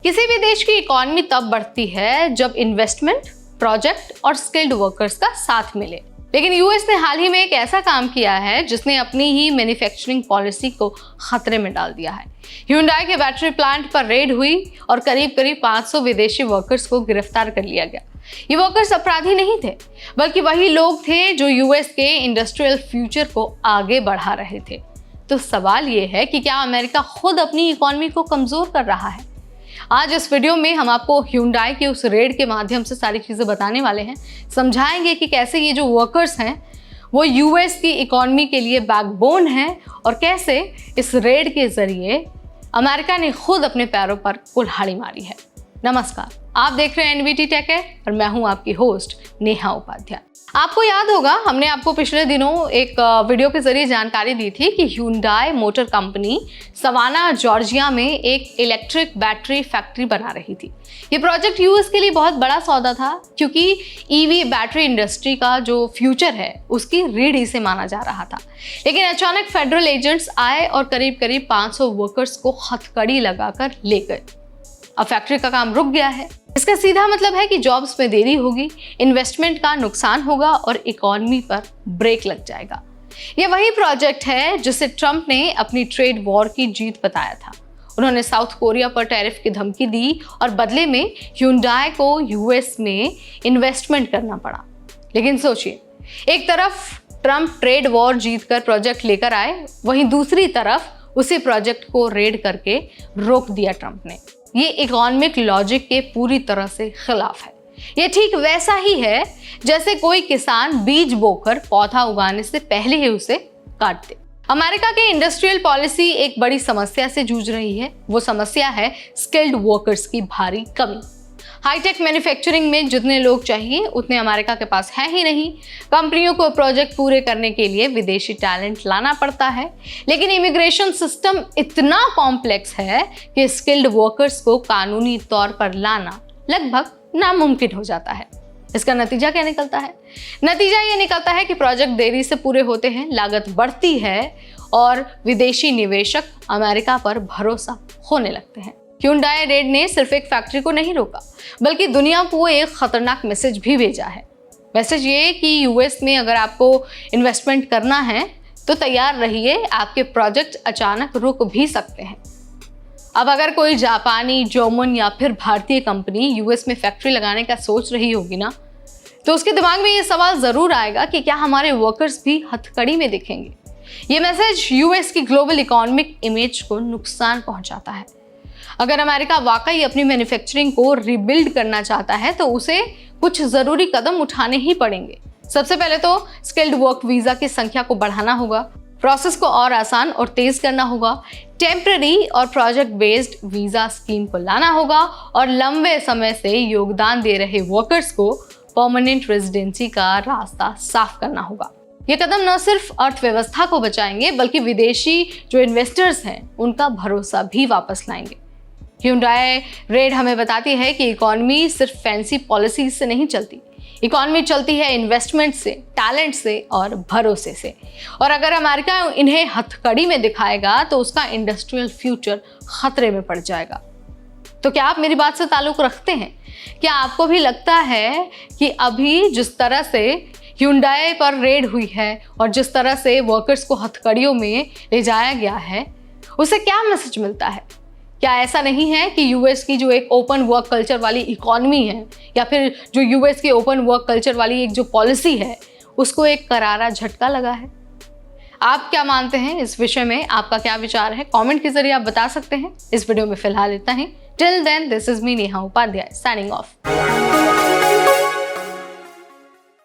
किसी भी देश की इकोनॉमी तब बढ़ती है जब इन्वेस्टमेंट, प्रोजेक्ट और स्किल्ड वर्कर्स का साथ मिले। लेकिन यूएस ने हाल ही में एक ऐसा काम किया है जिसने अपनी ही मैन्युफैक्चरिंग पॉलिसी को खतरे में डाल दिया है। Hyundai के बैटरी प्लांट पर रेड हुई और करीब 500 विदेशी वर्कर्स को गिरफ्तार कर लिया गया। ये वर्कर्स अपराधी नहीं थे, बल्कि वही लोग थे जो यूएस के इंडस्ट्रियल फ्यूचर को आगे बढ़ा रहे थे। तो सवाल ये है कि क्या अमेरिका खुद अपनी इकोनॉमी को कमजोर कर रहा है? आज इस वीडियो में हम आपको Hyundai के उस रेड के माध्यम से सारी चीजें बताने वाले हैं। समझाएंगे कि कैसे ये जो वर्कर्स हैं वो यूएस की इकोनॉमी के लिए बैकबोन है और कैसे इस रेड के जरिए अमेरिका ने खुद अपने पैरों पर कुल्हाड़ी मारी है। नमस्कार, आप देख रहे हैं एनवीटी टेक है और मैं हूं आपकी होस्ट नेहा उपाध्याय। आपको याद होगा हमने आपको पिछले दिनों एक वीडियो के जरिए जानकारी दी थी कि Hyundai motor company Savannah Georgia में एक इलेक्ट्रिक बैटरी फैक्ट्री बना रही थी। ये प्रोजेक्ट यूएस के लिए बहुत बड़ा सौदा था क्योंकि ईवी बैटरी इंडस्ट्री का जो फ्यूचर है उसकी रीढ़ इसे माना जा रहा था। लेकिन अचानक फेडरल एजेंट्स आए और करीब 500 वर्कर्स को हथकड़ी लगाकर ले गए। अब फैक्ट्री का काम रुक गया है। इसका सीधा मतलब है कि जॉब्स में देरी होगी, इन्वेस्टमेंट का नुकसान होगा और इकोनॉमी पर ब्रेक लग जाएगा। ये वही प्रोजेक्ट है जिसे ट्रंप ने अपनी ट्रेड वॉर की जीत बताया था। उन्होंने साउथ कोरिया पर टैरिफ की धमकी दी और बदले में Hyundai को यूएस में इन्वेस्टमेंट करना पड़ा। लेकिन सोचिए, एक तरफ ट्रंप ट्रेड वॉर जीतकर प्रोजेक्ट लेकर आए, वहीं दूसरी तरफ उसी प्रोजेक्ट को रेड करके रोक दिया ट्रंप ने। ये इकोनॉमिक लॉजिक के पूरी तरह से खिलाफ है। ये ठीक वैसा ही है जैसे कोई किसान बीज बोकर पौधा उगाने से पहले ही उसे काट दे। अमेरिका के इंडस्ट्रियल पॉलिसी एक बड़ी समस्या से जूझ रही है। वो समस्या है स्किल्ड वर्कर्स की भारी कमी। हाईटेक मैन्युफैक्चरिंग में जितने लोग चाहिए उतने अमेरिका के पास है ही नहीं। कंपनियों को प्रोजेक्ट पूरे करने के लिए विदेशी टैलेंट लाना पड़ता है, लेकिन इमिग्रेशन सिस्टम इतना कॉम्प्लेक्स है कि स्किल्ड वर्कर्स को कानूनी तौर पर लाना लगभग नामुमकिन हो जाता है। इसका नतीजा क्या निकलता है? नतीजा ये निकलता है कि प्रोजेक्ट देरी से पूरे होते हैं, लागत बढ़ती है और विदेशी निवेशक अमेरिका पर भरोसा खोने लगते हैं। Hyundai रेड ने सिर्फ एक फैक्ट्री को नहीं रोका, बल्कि दुनिया को एक खतरनाक मैसेज भी भेजा है। मैसेज ये कि यूएस में अगर आपको इन्वेस्टमेंट करना है तो तैयार रहिए, आपके प्रोजेक्ट अचानक रुक भी सकते हैं। अब अगर कोई जापानी, जर्मन या फिर भारतीय कंपनी यूएस में फैक्ट्री लगाने का सोच रही होगी ना, तो उसके दिमाग में ये सवाल जरूर आएगा कि क्या हमारे वर्कर्स भी हथकड़ी में दिखेंगे। ये मैसेज यूएस की ग्लोबल इकोनॉमिक इमेज को नुकसान पहुंचाता है। अगर अमेरिका वाकई अपनी मैन्युफैक्चरिंग को रिबिल्ड करना चाहता है तो उसे कुछ जरूरी कदम उठाने ही पड़ेंगे। सबसे पहले तो स्किल्ड वर्क वीजा की संख्या को बढ़ाना होगा, प्रोसेस को और आसान और तेज करना होगा, टेम्पररी और प्रोजेक्ट बेस्ड वीजा स्कीम को लाना होगा और लंबे समय से योगदान दे रहे वर्कर्स को परमानेंट रेजिडेंसी का रास्ता साफ करना होगा। ये कदम न सिर्फ अर्थव्यवस्था को बचाएंगे बल्कि विदेशी जो इन्वेस्टर्स हैं उनका भरोसा भी वापस लाएंगे। Hyundai रेड हमें बताती है कि इकोनॉमी सिर्फ फैंसी पॉलिसी से नहीं चलती। इकोनॉमी चलती है इन्वेस्टमेंट से, टैलेंट से और भरोसे से। और अगर अमेरिका इन्हें हथकड़ी में दिखाएगा तो उसका इंडस्ट्रियल फ्यूचर खतरे में पड़ जाएगा। तो क्या आप मेरी बात से ताल्लुक रखते हैं? क्या आपको भी लगता है कि अभी जिस तरह से Hyundai पर रेड हुई है और जिस तरह से वर्कर्स को हथकड़ियों में ले जाया गया है, उसे क्या मैसेज मिलता है? क्या ऐसा नहीं है कि यूएस की जो एक ओपन वर्क कल्चर वाली इकोनॉमी है या फिर जो यूएस की ओपन वर्क कल्चर वाली एक जो पॉलिसी है उसको एक करारा झटका लगा है? आप क्या मानते हैं इस विषय में? आपका क्या विचार है? कमेंट के जरिए आप बता सकते हैं। इस वीडियो में फिलहाल इतना ही। Till then, this is me Neha Upadhyay signing of.